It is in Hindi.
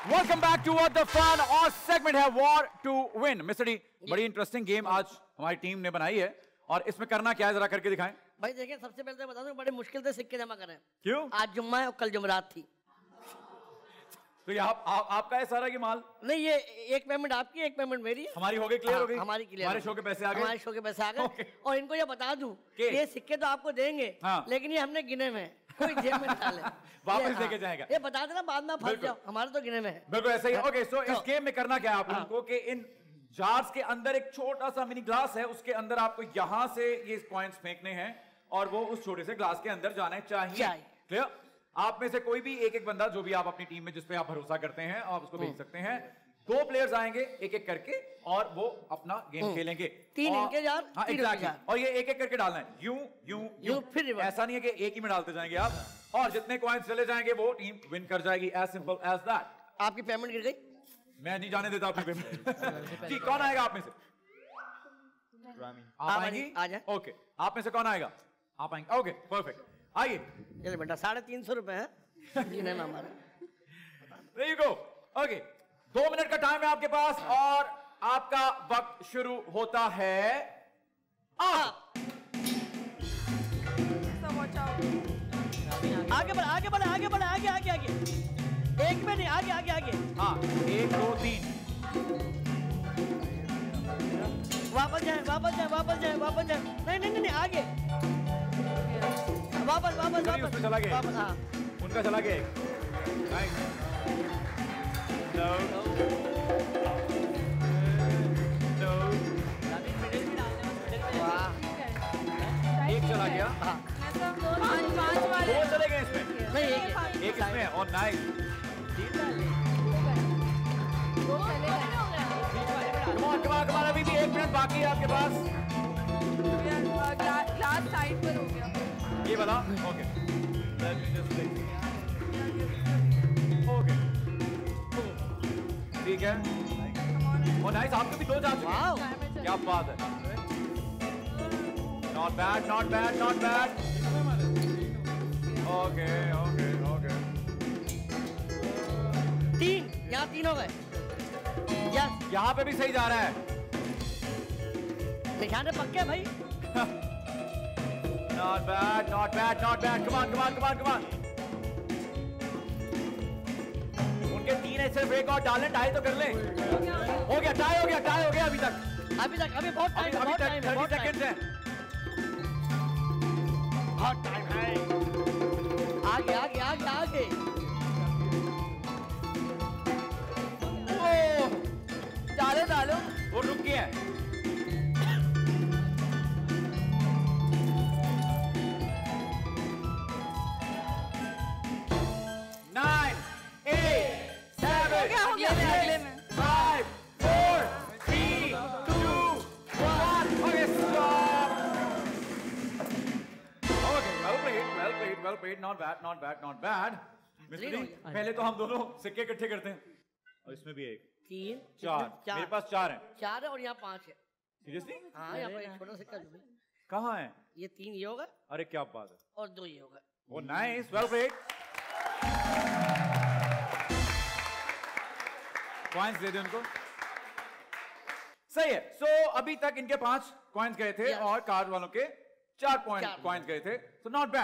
Welcome back to the fun और सेगमेंट है war to win. Mister D, बड़ी इंटरेस्टिंग गेम आज हमारी टीम ने बनाई है और इसमें करना क्या है जरा करके दिखाएं। भाई देखिए, सबसे पहले तो बता दूं, बड़े मुश्किल से सिक्के जमा करें। क्यों? आज जुम्मा है और कल जुमरात थी। तो ये आपका है सारा की माल? नहीं, ये एक पेमेंट आपकी, एक पेमेंट मेरी है। हमारी हो गई, क्लियर हो गई। हमारी क्लियर। हमारे शो के पैसे आ गए। हमारे शो के पैसे आ गए। और इनको ये बता दूं कि ये सिक्के तो आपको देंगे, लेकिन ये हमने गिने में, कोई जेब में डाले वापस देके जाएगा। ये बता देना, बाद में फंस जाओ, हमारे तो गिने में है। बिल्कुल ऐसा ही। ओके, सो इस गेम में करना क्या है आप लोगों को कि इन जार्स के अंदर एक छोटा सा मिनी ग्लास है, उसके अंदर आपको यहां से ये कॉइन्स फेंकने हैं और वो उस छोटे से ग्लास के अंदर जाने चाहिए। क्लियर? आप में से कोई भी एक बंदा, जो भी आप अपनी टीम में जिस पे आप भरोसा करते हैं, आप उसको भेज सकते हैं। 2 प्लेयर्स आएंगे एक एक करके और वो अपना गेम खेलेंगे। 3 इनके जार, 3 एग्जैक्टली। और ये एक एक करके डालना है, यूं यूं यूं, फिर ऐसा नहीं है कि एक ही में डालते जाएंगे आप, और जितने कॉइन्स चले जाएंगे वो टीम विन कर जाएगी। As simple as that. आपकी पेमेंट गिर गई, मैं नहीं जाने देता अपनी पेमेंट। जी, कौन आएगा आप में से? आप आएंगी? आ जाए। ओके, आप में से कौन आएगा? आप आएंगे। Okay, perfect. आइए। चलिए बेटा, 350 रुपए है जीने में हमारे। There you go. Okay, 2 minute का टाइम है आपके पास और आपका वक्त शुरू होता है आगे बढ़े, आगे बढ़े, आगे बढ़े, आगे आगे आगे, एक में नहीं, आगे आगे आगे। हाँ, 1 2 3। वापस जाए, वापस जाए, वापस जाए, वापस जाए। नहीं नहीं नहीं, आगे वापस वापस वापस चला गया। वापस, हाँ उनका चला गया एक। Nice. No. No. वाह, एक चला गया। हाँ 5 वाले 2 चले गए इसमें। नहीं, एक इसमें और नाइस। कम ऑन, अभी भी 1 मिनट बाकी है आपके पास। लास्ट साइड पर हो गया ये वाला। Okay, let me just take. Okay, ठीक है। और नाइस, आपके भी 2 जा चुके हैं। क्या बात है। Not bad, not bad, not bad. Okay okay okay. 3, यहाँ 3 हो गए। यस, यहाँ पे भी सही जा रहा है। निशाने पक्के भाई। Not bad, not bad, not bad. Come on, come on, come on, come on. उनके 3 ऐसे ब्रेक और डालें, टाई तो कर लें। हो गया, टाई हो गया, टाई हो गया अभी तक। अभी बहुत टाइम है, बहुत टाइम है, 30 सेकंड्स हैं। बहुत टाइम है। आगे आगे आगे आगे। डालो डालो। वो रुक गया है। अगले में 5 4 3 2 1। Okay, stop. Okay, well played, not bad, not bad, not bad. पहले तो हम दोनों सिक्के इकट्ठे करते हैं और इसमें भी 1 3 4। मेरे पास 4 हैं। 4 है और यहाँ 5 है। सीरियसली? हाँ, यहाँ पर एक छोटा सिक्का जो भी। कहाँ है? ये 3 ये होगा। अरे क्या बात है। और 2 ये होगा। ओ नाइस, वेल प्लेड। कॉइन्स दे दे उनको। सही है। सो अभी तक इनके 5 कॉइन्स गए थे और कार्ड वालों के 4 कॉइन्स गए थे। So not bad.